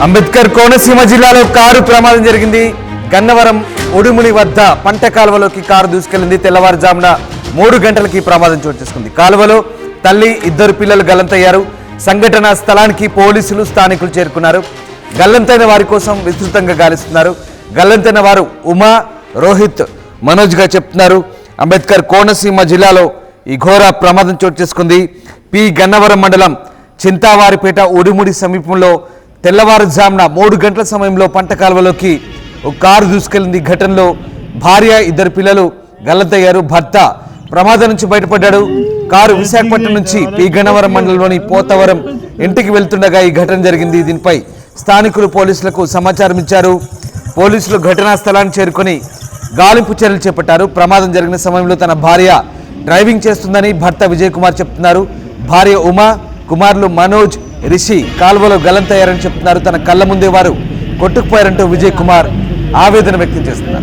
అంబేద్కర్ కోనసీమ జిల్లాలో కారు ప్రమాదం జరిగింది. గన్నవరం ఉడుముని వద్ద పంట కాలువలోకి కారు దూసుకెళ్లింది. తెల్లవారుజామున 3 గంటలకి ప్రమాదం చోటు చేసుకుంది. కాలువలో తల్లి, 2 పిల్లలు గల్లంతయ్యారు. సంఘటన స్థలానికి పోలీసులు, స్థానికులు చేరుకున్నారు. గల్లంతైన వారి కోసం విస్తృతంగా గాలిస్తున్నారు. గల్లంతైన వారు ఉమా, రోహిత్, మనోజ్గా చెప్తున్నారు. అంబేద్కర్ కోనసీమ జిల్లాలో ఈ ఘోర ప్రమాదం చోటు చేసుకుంది. పి గన్నవరం మండలం చింతావారిపేట ఉడిముడి సమీపంలో తెల్లవారుజామున 3 గంటల సమయంలో పంట కాలువలోకి ఒక కారు దూసుకెళ్లింది. ఘటనలో భార్య, 2 పిల్లలు గల్లంతయ్యారు. భర్త ప్రమాదం నుంచి బయటపడ్డాడు. కారు విశాఖపట్నం నుంచి పి గన్నవరం మండలంలోని పోతవరం ఇంటికి వెళ్తుండగా ఈ ఘటన జరిగింది. దీనిపై స్థానికులు పోలీసులకు సమాచారం ఇచ్చారు. పోలీసులు ఘటనా స్థలానికి చేరుకొని గాలింపు చర్యలు చేపట్టారు. ప్రమాదం జరిగిన సమయంలో తన భార్య డ్రైవింగ్ చేస్తుందని భర్త విజయ్ కుమార్ చెప్తున్నారు. భార్య ఉమా, కుమారులు మనోజ్, రిషి కాలువలో గల్లంతయ్యారని చెప్తున్నారు. తన కళ్ళ ముందే వారు కొట్టుకుపోయారంటూ విజయ్ కుమార్ ఆవేదన వ్యక్తం చేస్తున్నారు.